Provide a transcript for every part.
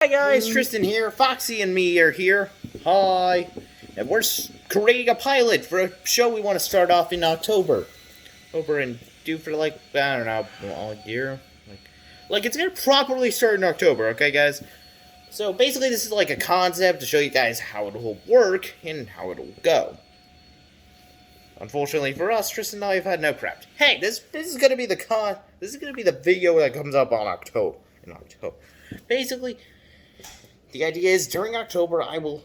Hi guys, Tristan here. Foxy and me are here. Hi. And we're creating a pilot for a show we want to start off in October. Over and do for I don't know, all year. Like it's gonna properly start in October, okay guys? So basically this is like a concept to show you guys how it will work and how it will go. Unfortunately for us, Tristan and I have had no prep. Hey, this is gonna be the video that comes up on October. Basically, the idea is during October, I will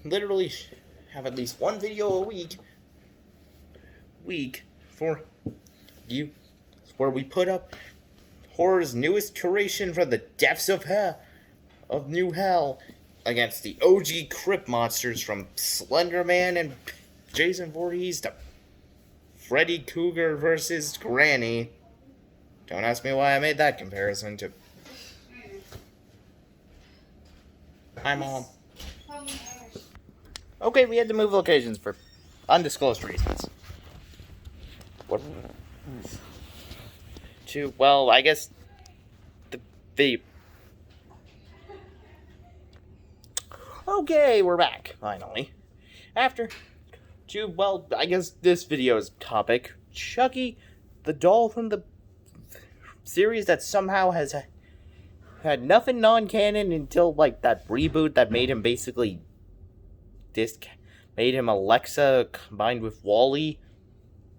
literally have at least one video a week for you, where we put up horror's newest curation from the depths of new hell, against the OG crypt monsters from Slender Man and Jason Voorhees to Freddy Krueger versus Granny. Don't ask me why I made that comparison to. Hi, Mom. Okay, we had to move locations for undisclosed reasons. What? Well, I guess the Okay, we're back, finally. I guess this video's topic, Chucky, the doll from the series that somehow has had nothing non-canon until, that reboot that made him basically made him Alexa combined with Wall-E,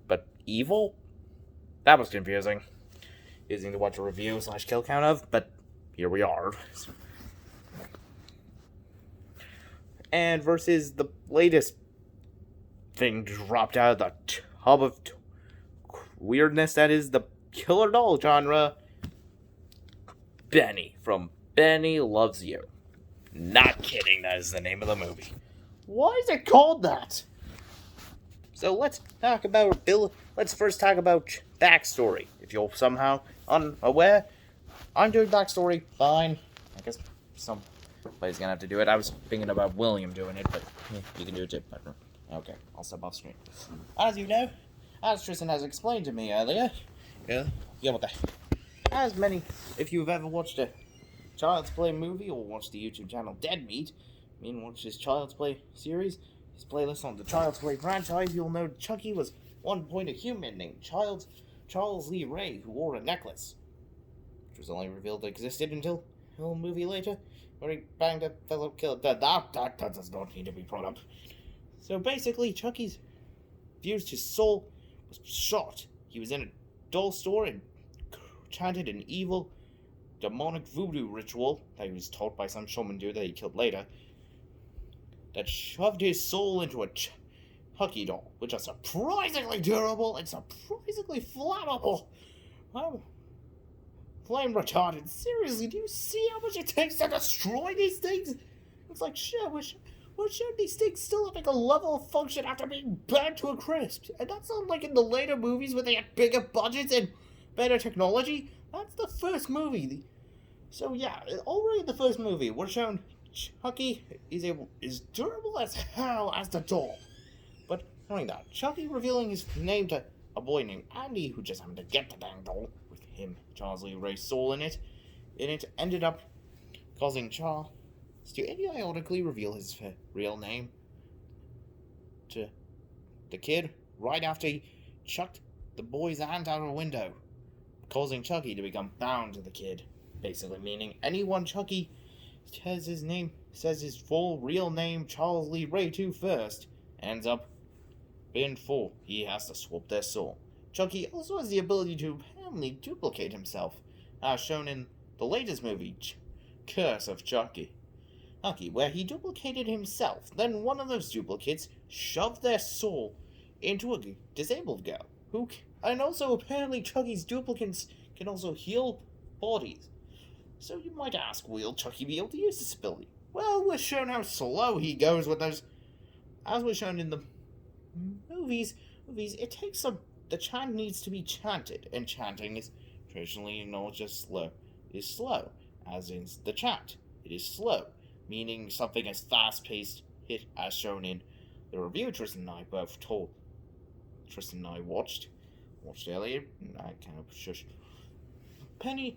but evil? That was confusing. Using to watch a review / kill count of, but here we are. And versus the latest thing dropped out of the tub of weirdness that is the killer doll genre, Benny from Benny Loves You. Not kidding, that is the name of the movie. Why is it called that? So let's first talk about backstory. If you're somehow unaware, I'm doing backstory, fine. I guess somebody's gonna have to do it. I was thinking about William doing it, but you can do it too. Okay, I'll step off screen. As you know, as Tristan has explained to me earlier, if you've ever watched a Child's Play movie or watched the YouTube channel Dead Meat, watched his Child's Play series, his playlist on the Child's Play franchise, you'll know Chucky was one point a human named Charles Lee Ray who wore a necklace, which was only revealed existed until a movie later, where he banged a fellow killer. That does not need to be brought up. So basically, Chucky's fused his soul was shot. He was in a doll store and chanted an evil, demonic voodoo ritual that he was taught by some showman dude that he killed later, that shoved his soul into a Chucky doll, which are surprisingly durable and surprisingly flammable. I'm flame retarded. Seriously, do you see how much it takes to destroy these things? It's like, shit, what should these things still have a level of function after being burnt to a crisp? And that's not like in the later movies where they had bigger budgets and better technology. That's the first movie. So yeah, already in the first movie, we're shown Chucky is durable as hell as the doll. But knowing that, Chucky revealing his name to a boy named Andy, who just happened to get the dang doll with him, Charles Lee Ray's soul in it, ended up causing Charles to idiotically reveal his real name to the kid right after he chucked the boy's aunt out of a window, causing Chucky to become bound to the kid, basically meaning anyone Chucky says his full real name, Charles Lee Ray, to first, ends up being full. He has to swap their soul. Chucky also has the ability to apparently duplicate himself, as shown in the latest movie, Curse of Chucky, where he duplicated himself. Then one of those duplicates shoved their soul into a disabled girl, and also apparently Chucky's duplicates can also heal bodies. So you might ask, will Chucky be able to use this ability? Well, we're shown how slow he goes with those. As we're shown in the movies, it takes the chant needs to be chanted, and chanting is traditionally not just slow. It is slow, as in the chant. It is slow, meaning something as fast-paced as shown in the review Tristan and I both told. Tristan and I watched earlier. I kind of shush. Benny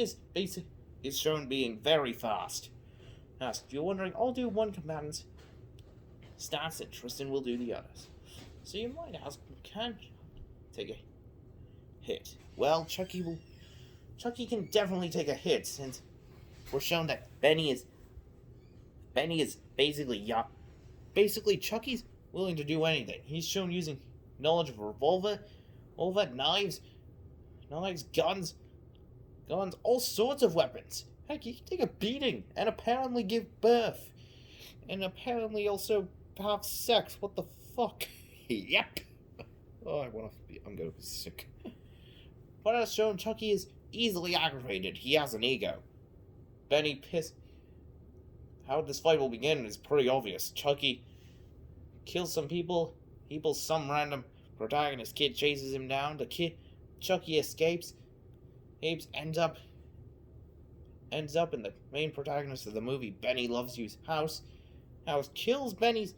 is basic. is shown being very fast. Now, if you're wondering, I'll do one combatant's stats and Tristan will do the others. So you might ask, can Chucky take a hit? Well, Chucky can definitely take a hit since we're shown that Benny is basically basically Chucky's willing to do anything. He's shown using knowledge of revolver, knives, guns, all sorts of weapons. Heck, he can take a beating and apparently give birth. And apparently also have sex. What the fuck? Yep. Oh, I'm gonna be sick. But as shown, Chucky is easily aggravated. He has an ego. Benny pissed. How this fight will begin is pretty obvious. Chucky kills some people. Some random protagonist kid chases him down. Chucky escapes. Ends up in the main protagonist of the movie, Benny Loves You's house. Kills Benny's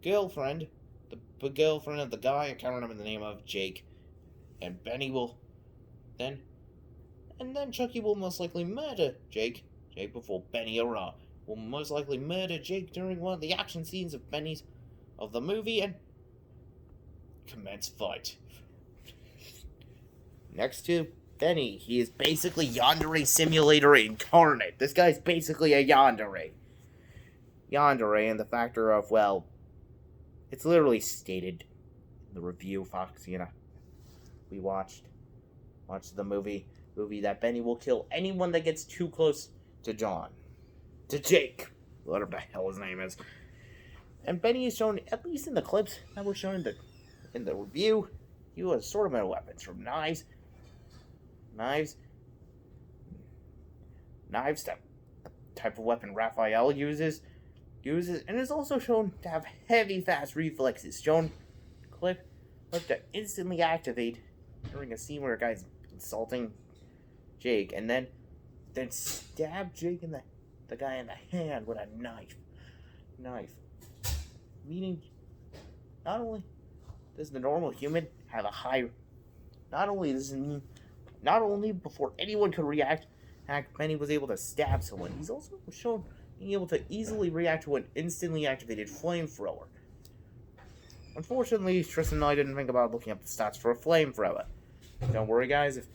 girlfriend, the girlfriend of the guy I can't remember the name of, Jake. And Benny will then Chucky will most likely murder Jake before Benny will most likely murder Jake during one of the action scenes of the movie and commence fight. Next to Benny, he is basically Yandere Simulator incarnate. This guy's basically a Yandere. Yandere, and the factor of, well, it's literally stated in the review, Fox, we watched the movie that Benny will kill anyone that gets too close to Jake, whatever the hell his name is. And Benny is shown, at least in the clips that were shown in the review, he was assortment of weapons, from knives, that type of weapon Raphael uses, and is also shown to have heavy, fast reflexes. Shown clip to instantly activate during a scene where a guy's insulting Jake, and then stab Jake in the guy in the hand with a knife. Meaning, not only does the normal human have a high, not only before anyone could react, Benny was able to stab someone. He's also shown being able to easily react to an instantly activated flamethrower. Unfortunately, Tristan and I didn't think about looking up the stats for a flamethrower. Don't worry, guys, if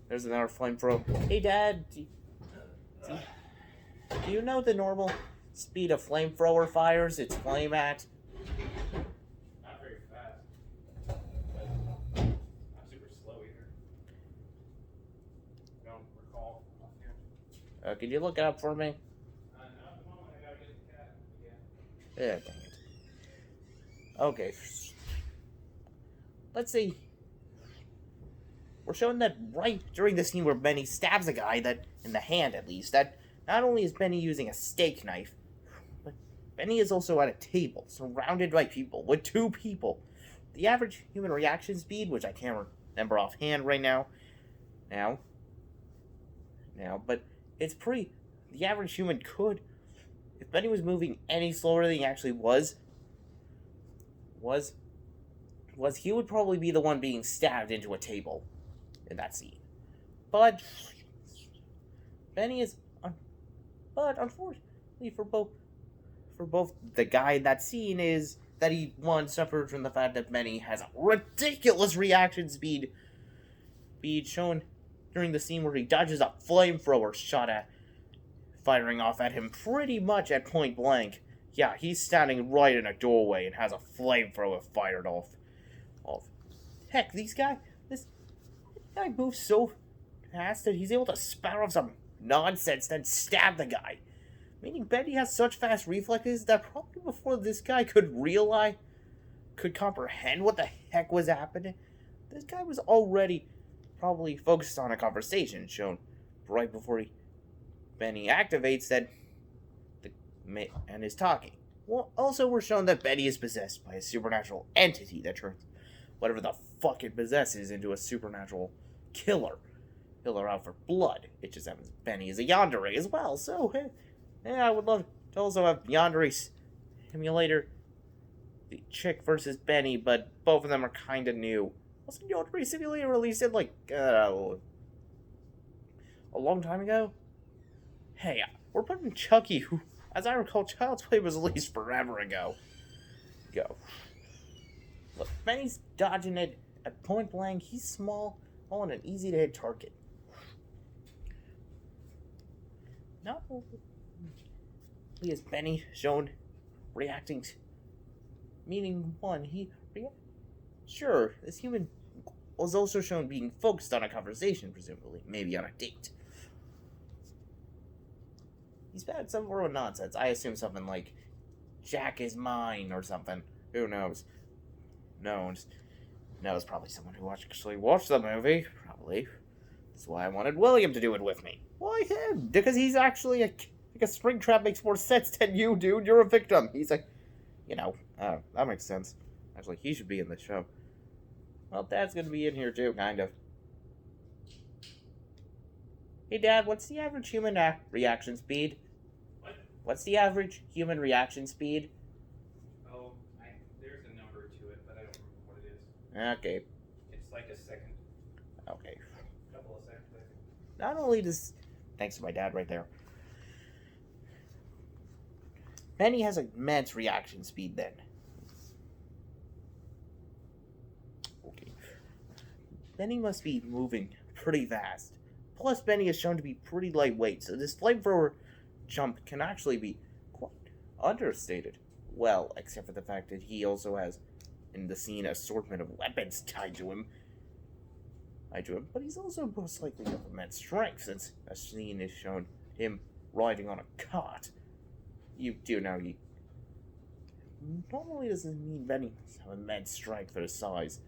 there's another flamethrower. Hey, Dad, do you know the normal speed of flamethrower fires its flame at? Not very fast. But not super slow either. I don't recall offhand. Could you look it up for me? Not at the moment. I gotta get the cat again. Yeah, dang it. Okay. Let's see. We're showing that right during the scene where Benny stabs a guy, that in the hand at least, that not only is Benny using a steak knife, but Benny is also at a table, surrounded by people, with two people. The average human reaction speed, which I can't remember offhand right now, but it's the average human could, if Benny was moving any slower than he actually was he would probably be the one being stabbed into a table in that scene. But unfortunately for both the guy in that scene is that he suffered from the fact that Benny has a ridiculous reaction speed shown during the scene where he dodges a flamethrower shot at firing off at him pretty much at point blank. Yeah, he's standing right in a doorway and has a flamethrower fired off. Heck, this guy moves so fast that he's able to spout off some nonsense, then stab the guy. Meaning Benny has such fast reflexes that probably before this guy could comprehend what the heck was happening, this guy was already probably focused on a conversation shown right before Benny activates that and is talking. Well, also we're shown that Benny is possessed by a supernatural entity that turns whatever the fuck it possesses into a supernatural killer out for blood. It just happens Benny is a Yandere as well, so I would love to also have Yandere Simulator, the chick versus Benny, but both of them are kind of new. Also, Yandere Simulator released in a long time ago? Hey, we're putting Chucky, who, as I recall, Child's Play was released forever ago. Go. Look, Benny's dodging it at point blank. He's small, and an easy to hit target. Not only is Benny shown reacting, meaning one, sure, this human was also shown being focused on a conversation, presumably, maybe on a date. He's bad some sort of nonsense. I assume something like, Jack is mine, or something. Who knows? No, it's probably someone who actually watched the movie. Probably. That's why I wanted William to do it with me. Why him? Because he's actually like a Springtrap makes more sense than you, dude. You're a victim. He's like, that makes sense. Actually, he should be in the show. Well, Dad's gonna be in here too, kind of. Hey, Dad, what's the average human reaction speed? What? What's the average human reaction speed? Oh, there's a number to it, but I don't remember what it is. Okay. It's like a second. Okay. A couple of seconds, I think. Not only does... Thanks to my dad right there. Benny has immense reaction speed then. Okay. Benny must be moving pretty fast. Plus, Benny is shown to be pretty lightweight, so this flamethrower jump can actually be quite understated. Well, except for the fact that he also has, in the scene, an assortment of weapons tied to him. But he's also most likely of immense strength, since a scene is shown him riding on a cart. Normally doesn't mean Benny has immense strength for his size.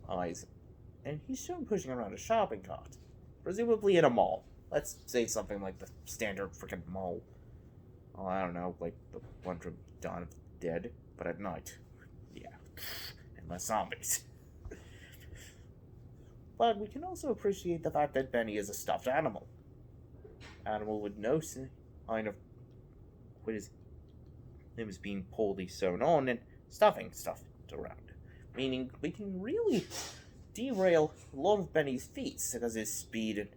And he's shown pushing around a shopping cart. Presumably in a mall. Let's say something like the standard freaking mall. Oh, I don't know, like the one from Dawn of the Dead, but at night. Yeah. And less zombies. But we can also appreciate the fact that Benny is a stuffed animal. Animal with no sign of what is him is being poorly sewn on and stuffing stuff around. Meaning we can really derail a lot of Benny's feats because his speed and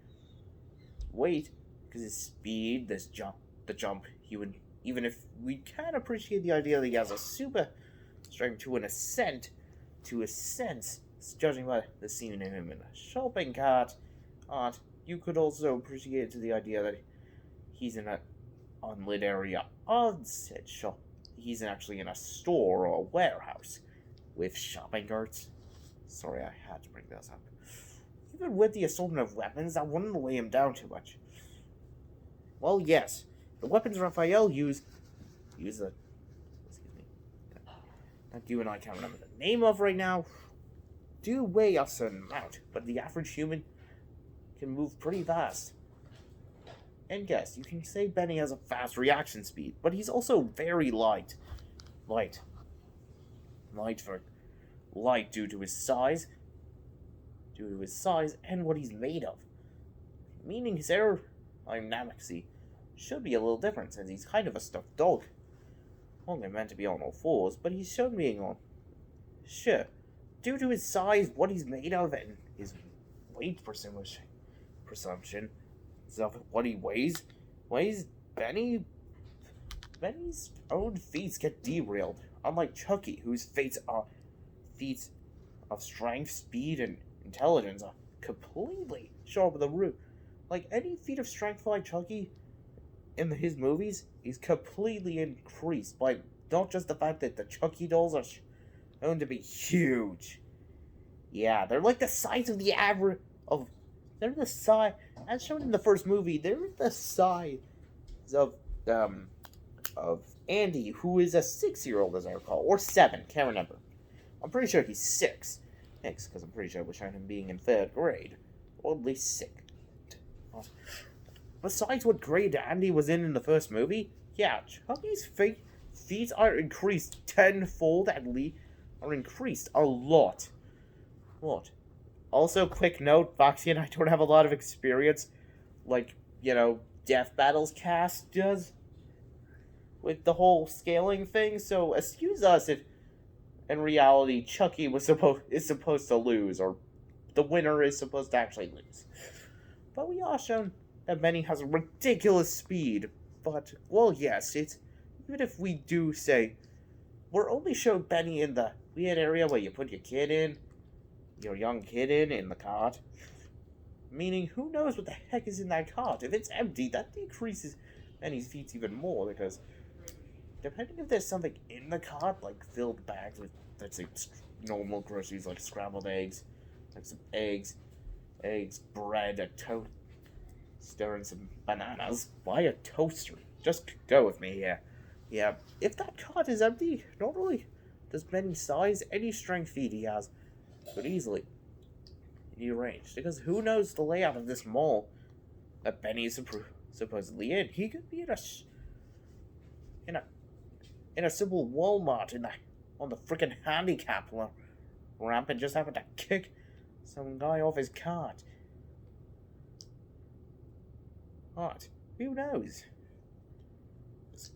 weight, because his speed, the jump, he would, even if we can appreciate the idea that he has a super strength to a sense, judging by the scene of him in a shopping cart, you could also appreciate the idea that he's in an unlit area of said shop. He's actually in a store or a warehouse with shopping carts. Sorry, I had to bring this up. Even with the assortment of weapons, that wouldn't weigh him down too much. Well, yes, the weapons Raphael use the... Excuse me. That you and I can't remember the name of right now. Do weigh a certain amount, but the average human can move pretty fast. And yes, you can say Benny has a fast reaction speed, but he's also very light. Light due to his size. And what he's made of. Meaning his aerodynamics should be a little different, since he's kind of a stuffed dog. Only meant to be on all fours, but he's shown being on. Sure. Due to his size, what he's made of, and his weight presumption of what he weighs, Benny's own feats get derailed. Unlike Chucky, whose feats of strength, speed, and intelligence are completely sharp of the roof. Like, any feat of strength like Chucky in his movies is completely increased by not just the fact that the Chucky dolls are known to be huge. Yeah, they're like the size of the average of... They're the size... As shown in the first movie, they're the size of Andy, who is a 6-year-old, as I recall. Or 7, can't remember. I'm pretty sure he's 6. Thanks, because I'm pretty sure we're showing him being in 3rd grade. Or at least 6. Besides what grade Andy was in the first movie, yeah, Chucky's feet are increased tenfold at least. Are increased a lot. What? Also, quick note, Foxy and I don't have a lot of experience, like, Death Battles cast does, with the whole scaling thing, so excuse us if, in reality, Chucky is supposed to lose, or the winner is supposed to actually lose. But we are shown that Benny has a ridiculous speed. But, well, yes, it's... Even if we do say... We're only showing Benny in the weird area where you put your young kid in the cart. Meaning, who knows what the heck is in that cart? If it's empty, that decreases Benny's feet even more, because depending if there's something in the cart, like filled bags with, let's say, normal groceries like scrambled eggs, like some eggs, bread, a toaster, and some bananas. Why a toaster? Just go with me here. Yeah, if that cart is empty, not only does Benny's size, any strength feat he has could easily be arranged. Because who knows the layout of this mall that Benny is supposedly in? He could be in a simple Walmart on the frickin' handicap ramp and just happen to kick some guy off his cart. What? Who knows?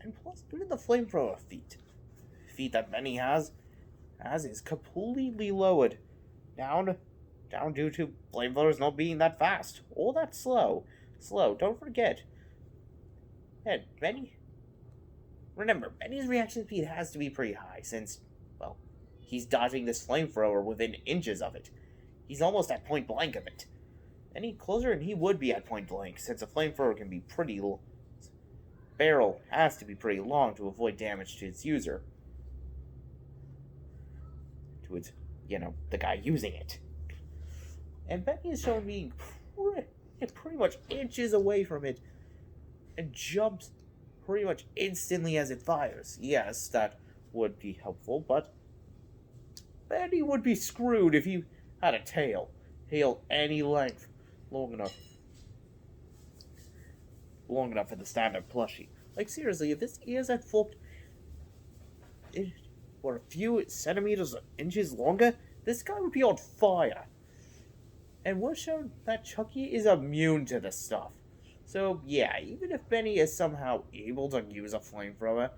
And plus, even the flamethrower feat that Benny has is completely lowered down due to flamethrowers not being that fast or that slow. Don't forget. And remember, Benny's reaction speed has to be pretty high since, well, he's dodging this flamethrower within inches of it. He's almost at point blank of it. Any closer and he would be at point blank, since a flamethrower can be pretty barrel has to be pretty long to avoid damage to its user. To its, the guy using it. And Benny is shown being pretty much inches away from it and jumps pretty much instantly as it fires. Yes, that would be helpful, but Benny would be screwed if he had a tail any length long enough for the standard plushie. Like, seriously, if his ears had flipped for a few centimeters or inches longer, this guy would be on fire. And we're shown that Chucky is immune to this stuff. So, yeah, even if Benny is somehow able to use a flamethrower,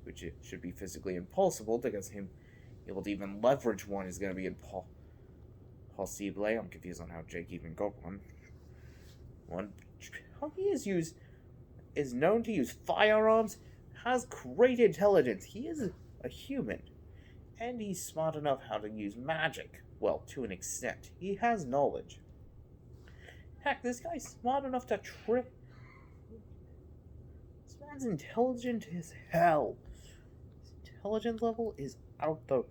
which it should be physically impossible, because him able to even leverage one is going to be impossible. I'm confused on how Jake even got one. Chucky is known to use firearms, has great intelligence. He is a human. And he's smart enough how to use magic. Well, to an extent. He has knowledge. Heck, this guy's smart enough to trick. This man's intelligent as hell. His intelligence level is out the...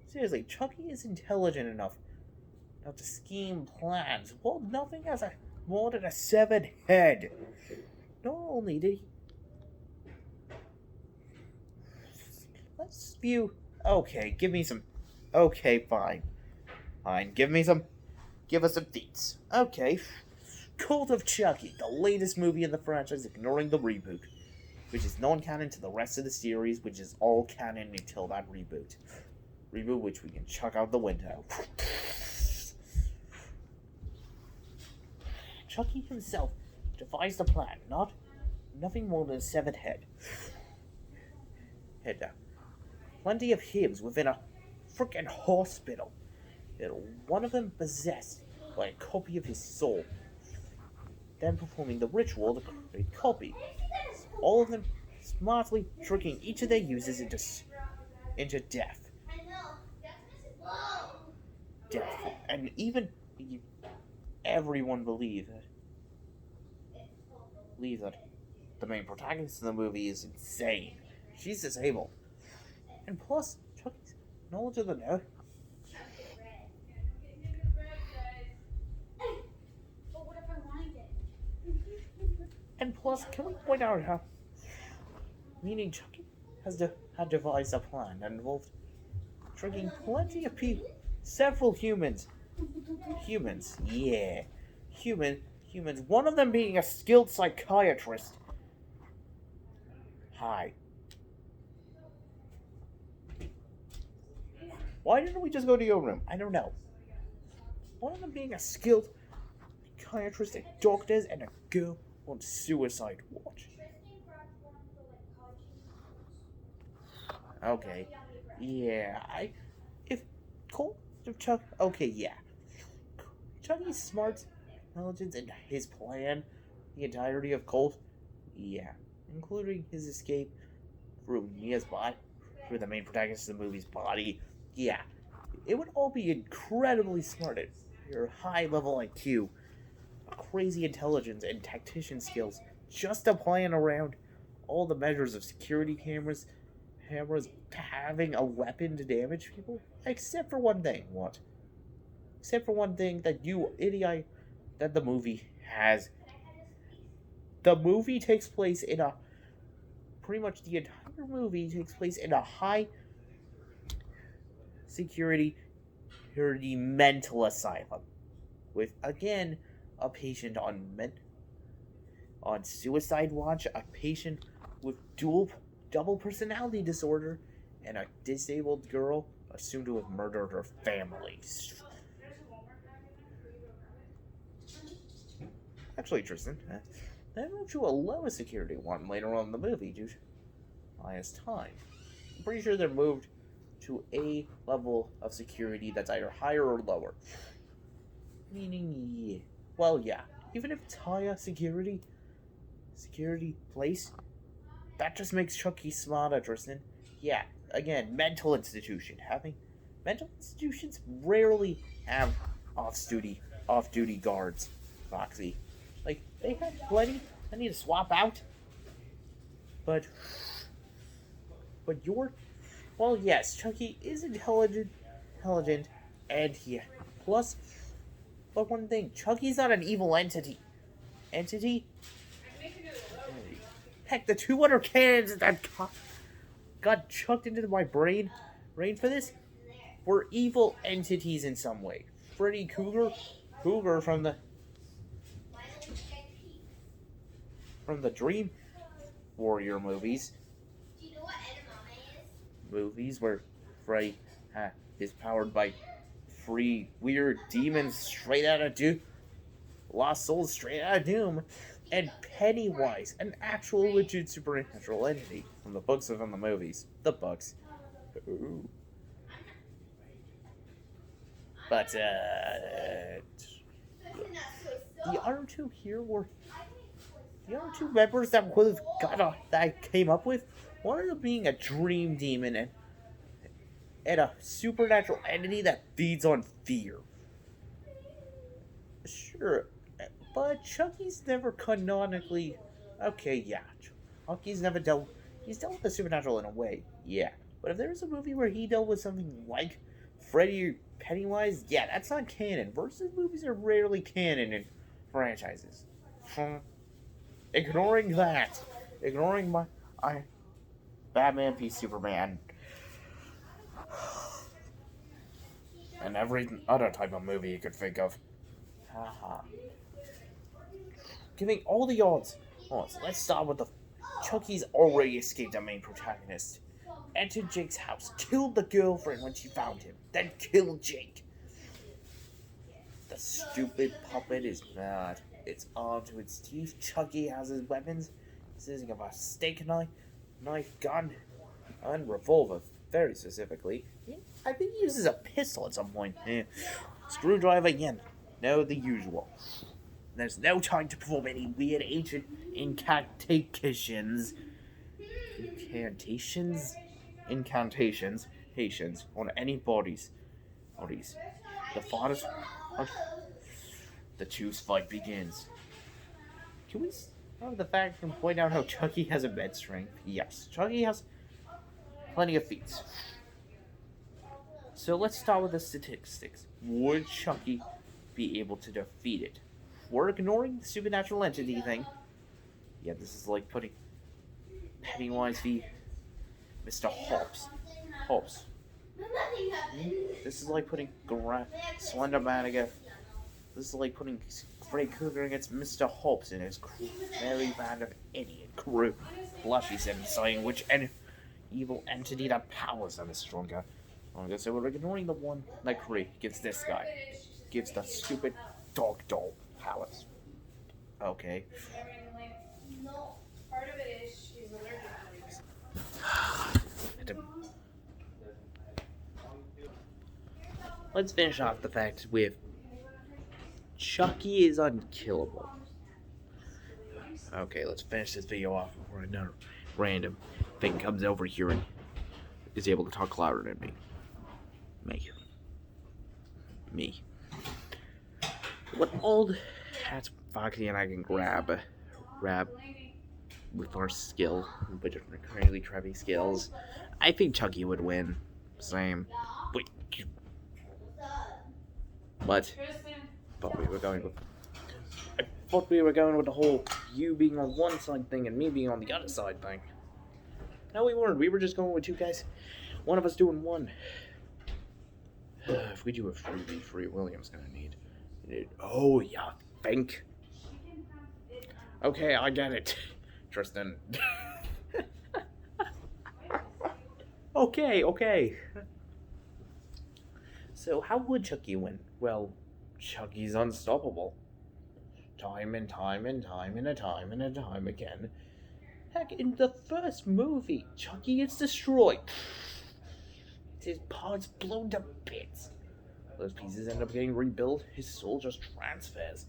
Seriously, Chucky is intelligent enough to scheme plans. Well, nothing has more than a severed head. Not only did he... Let's view... Okay, give me some... Okay, fine. Give us some feats. Okay. Cult of Chucky, the latest movie in the franchise, ignoring the reboot, which is non-canon to the rest of the series, which is all canon until that reboot. Reboot which we can chuck out the window. Chucky himself devised a plan, nothing more than a severed head. Head down. Plenty of hymns within a frickin' hospital. One of them possessed by a copy of his soul. Then performing the ritual to create copy. All of them smartly tricking each of their users into death. And even everyone believes that the main protagonist of the movie is insane. She's disabled. And plus, Chucky's knowledge of the net. And plus, can we point out how... Meaning Chucky had devised a plan that involved tricking plenty of people. Several humans. Humans. One of them being a skilled psychiatrist. Hi. Why didn't we just go to your room? I don't know. One of them being a skilled psychiatrist, and doctors, and a girl on suicide watch. Okay. Yeah, Chucky's smart, intelligence, and his plan, the entirety of Colt? Yeah, including his escape through Mia's body, through the main protagonist of the movie's body. Yeah, it would all be incredibly smart. Your high-level IQ, crazy intelligence, and tactician skills, just to plan around all the measures of security cameras, having a weapon to damage people, except for one thing. What? Except for one thing that you idiot, that the movie has. The movie takes place in a pretty much the entire movie takes place in a high security mental asylum with again a patient on suicide watch, a patient with double personality disorder, and a disabled girl assumed to have murdered her family. Actually, Tristan, they moved to a lower security one later on in the movie due to highest time. I'm pretty sure they're moved to a level of security that's either higher or lower. Meaning, yeah. Well, yeah. Even if it's higher security place, that just makes Chucky smarter, Tristan. Yeah, again, mental institutions rarely have off-duty guards, Foxy. Like, they have plenty. I need to swap out. But well, yes, Chucky is intelligent, and yeah. Plus, but one thing, Chucky's not an evil entity. Heck, the 200 cannons that got chucked into my brain for this, were evil entities in some way. Freddy Krueger from the Dream Warrior movies. Movies where Freddy is powered by free weird demons straight out of Doom, lost souls straight out of Doom, and Pennywise, an actual legit supernatural entity from the books and from the movies. The books. Ooh. But the other two here were the other two members that I came up with. One of them being a dream demon and a supernatural entity that feeds on fear. Sure, but Chucky's never canonically. Okay, yeah. Chucky's never dealt. He's dealt with the supernatural in a way, yeah. But if there's a movie where he dealt with something like Freddy or Pennywise, yeah, that's not canon. Versus movies are rarely canon in franchises. Ignoring my Batman v Superman, and every other type of movie you could think of. Haha. Giving all the odds. Let's start with the Chucky's already escaped the main protagonist. Entered Jake's house, killed the girlfriend when she found him, then killed Jake. The stupid puppet is mad. It's armed to its teeth. Chucky has his weapons, consisting of a steak knife, gun, and revolver, very specifically. I think he uses a pistol at some point. Screwdriver again. No, the usual. There's no time to perform any weird ancient incantations on any bodies. The two's fight begins. Can we start with the fact and point out how Chucky has a bed strength? Yes, Chucky has plenty of feats. So let's start with the statistics. Would Chucky be able to defeat it? We're ignoring the supernatural entity thing. Yeah, this is like putting Pennywise v. Mr. Hobbs. This is like putting Slender Man against. This is like putting Freddy Krueger against Mr. Hobbs and his merry band of idiot crew. Blushy said, deciding which evil entity that powers them is stronger. So we're ignoring the one that gives this guy. Gives the stupid dog doll powers. Okay. No, part of it is she's allergic to it. Let's finish off the fact with Chucky is unkillable. Okay, let's finish this video off before another random thing comes over here and is able to talk louder than me. Me. What old hat Foxy and I can grab with our skill, which are crazy Trevi skills. I think Chucky would win. Same. But we were going with. I thought we were going with the whole you being on one side thing and me being on the other side thing. No, we weren't. We were just going with two guys. One of us doing one. If we do a 3v3, William's gonna need. Oh, yeah, think. Okay, I get it. Tristan. Okay. So, how would Chucky win? Well, Chucky's unstoppable. Time and time again. Heck, in the first movie, Chucky gets destroyed. His parts blown to bits. Those pieces end up getting rebuilt. His soul just transfers.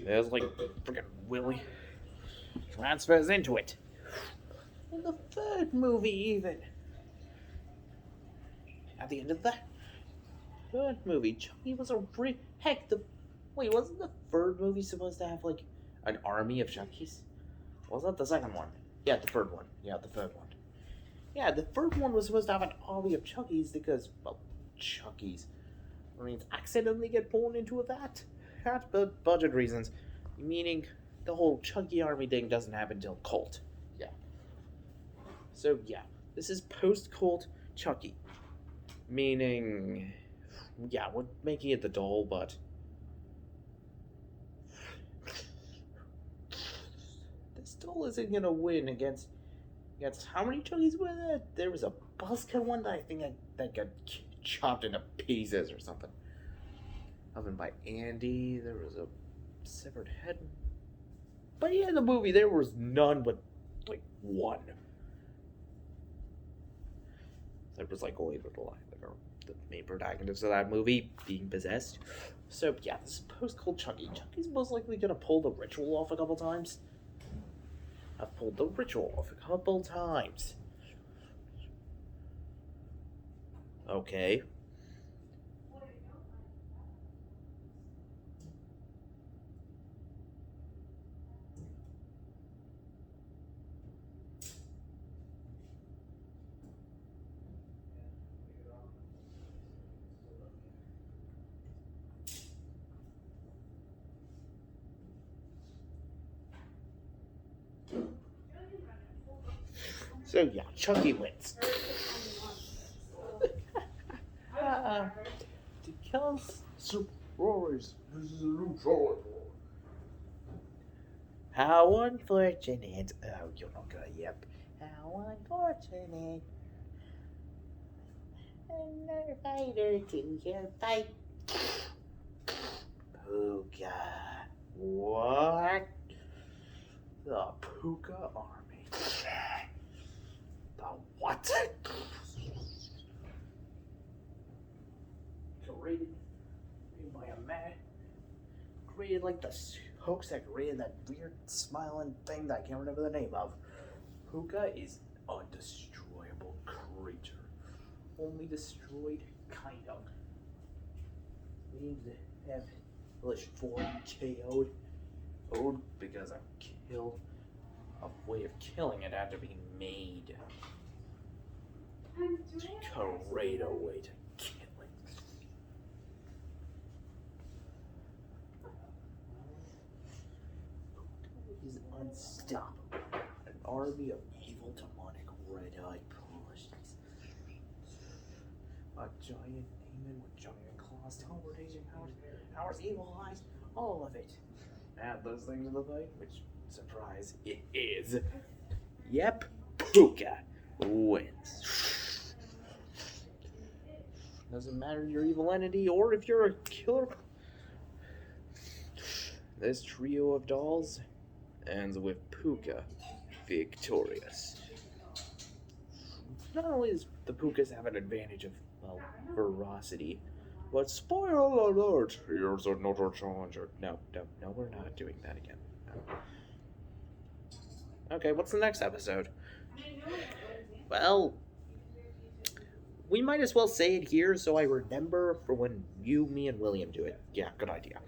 There's like freaking Willie transfers into it. In the third movie, even. At the end of the third movie, Chucky was a wait, wasn't the third movie supposed to have like an army of Chuckies? Was that the second one? Yeah, the third one. Yeah, the third one. Yeah, the third one was supposed to have an army of Chuckies because, well, Chuckies. Marines accidentally get born into a vat. That's budget reasons. Meaning the whole Chucky army thing doesn't happen till Cult. Yeah. So, yeah. This is post-Cult Chucky. Meaning, yeah, we're making it the doll, but this doll isn't gonna win against how many Chuckies were there? There was a Buzzcut one that I think that got chopped into pieces or something. Other than by Andy, there was a severed head. But yeah, in the movie there was none but like one. There was like only the main protagonist of that movie being possessed. So yeah, this is post-Cult Chucky. Chucky's most likely gonna pull the ritual off a couple times. I've pulled the ritual off a couple times. Okay. So yeah, Chucky wins. To kill surprise. This is a new troll. How unfortunate. Oh, you're not gonna yep. How unfortunate. Another fighter to your fight. Puka. What? The Puka army. The what? Created by a man. Created like the hoax that created that weird smiling thing that I can't remember the name of. Puka is a destroyable creature. Only destroyed, kind of. We need to have Village 4 KO'd. Because a way of killing it had to be made. Create a way to kill it. Puka is unstoppable. An army of evil, demonic, red-eyed plushies. A giant demon with giant claws, teleportation powers, evil eyes, all of it. Add those things to the fight, which, surprise, it is. Yep, Puka wins. Doesn't matter your evil entity or if you're a killer. This trio of dolls ends with Puka victorious. Not only does the Pukas have an advantage of, well, ferocity, but spoiler alert, here's another challenger. No, we're not doing that again. No. Okay, what's the next episode? Well, we might as well say it here so I remember for when you, me, and William do it. Yeah, good idea.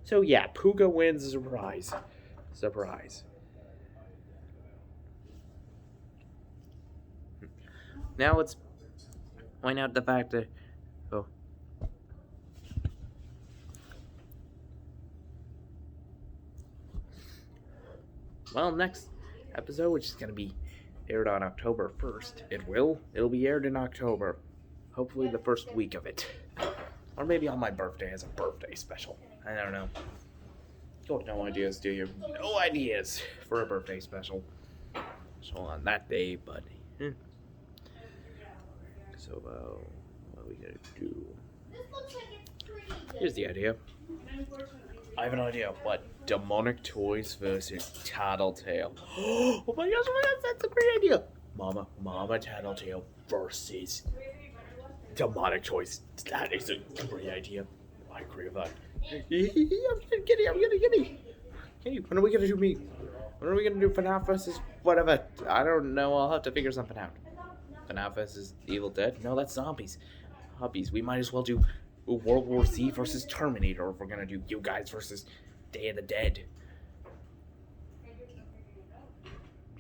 So yeah, Puka wins. Surprise. Surprise. Now let's point out the fact that... Oh. Well, next episode, which is going to be aired on October 1st. It'll be aired in October. Hopefully the first week of it. Or maybe on my birthday as a birthday special. I don't know. You have no ideas, do you? No ideas for a birthday special. So on that day, but... So, what are we gonna do? Here's the idea. I have an idea. What? Demonic Toys versus Tattletale. Oh my gosh, that's a great idea. Mama Tattletale versus Demonic Toys. That is a great idea. I agree with that. I'm getting giddy. Hey, when are we gonna do me? When are we gonna do FNAF versus whatever? I don't know. I'll have to figure something out. FNAF versus Evil Dead? No, that's zombies. We might as well do World War Z versus Terminator if we're gonna do you guys versus Day of the Dead.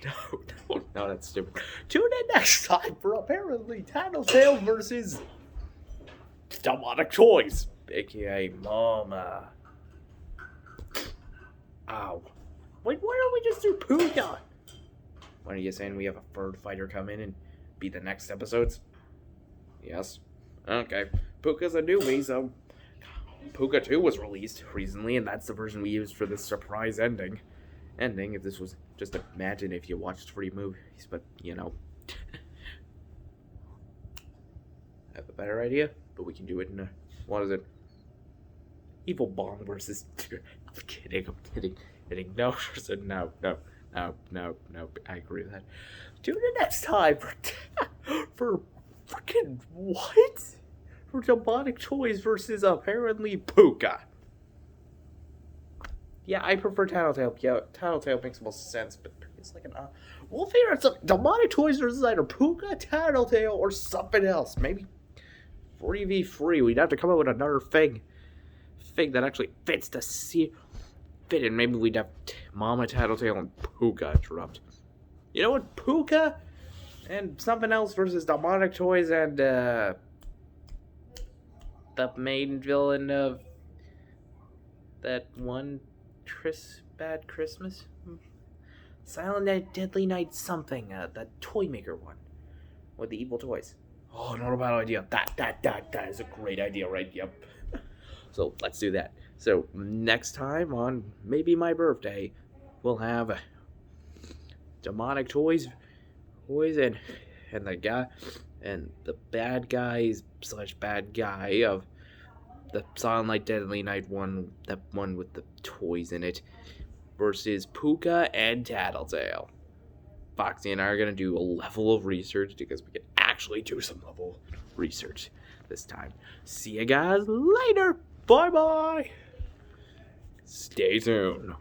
No, that's stupid. Tune in next time for apparently Tattletale versus Demonic Toys, aka Mama. Ow. Wait, why don't we just do Puka? What are you saying? We have a third fighter come in and be the next episodes? Yes. Okay. Puka's a newbie, so Puka 2 was released recently, and that's the version we used for this surprise ending. If this was just imagine if you watched 3 movies, but you know. I have a better idea, but we can do it in a, what is it? Evil Bong versus... I'm kidding. No, I agree with that. Tune in next time for freaking what? For Demonic Toys versus apparently Puka. Yeah, I prefer Tattletale. Yeah, Tattletale makes most sense, but it's like an... we'll figure out something. Demonic Toys versus either Puka, Tattletale, or something else. Maybe 3v3. We'd have to come up with another thing that actually fits the fit in. Maybe we'd have Mama Tattletale and Puka interrupt. You know what? Puka and something else versus Demonic Toys and the main villain of that one Bad Christmas? Silent Night, Deadly Night something. The Toy Maker one. With the evil toys. Oh, not a bad idea. That is a great idea, right? Yep. So, let's do that. So, next time on maybe my birthday, we'll have Demonic Toys and the guy and the bad guys / bad guy of the Silent Night Deadly Night one, that one with the toys in it, versus Puka and Tattletale. Foxy and I are going to do a level of research because we can actually do some level research this time. See you guys later. Bye-bye. Stay tuned.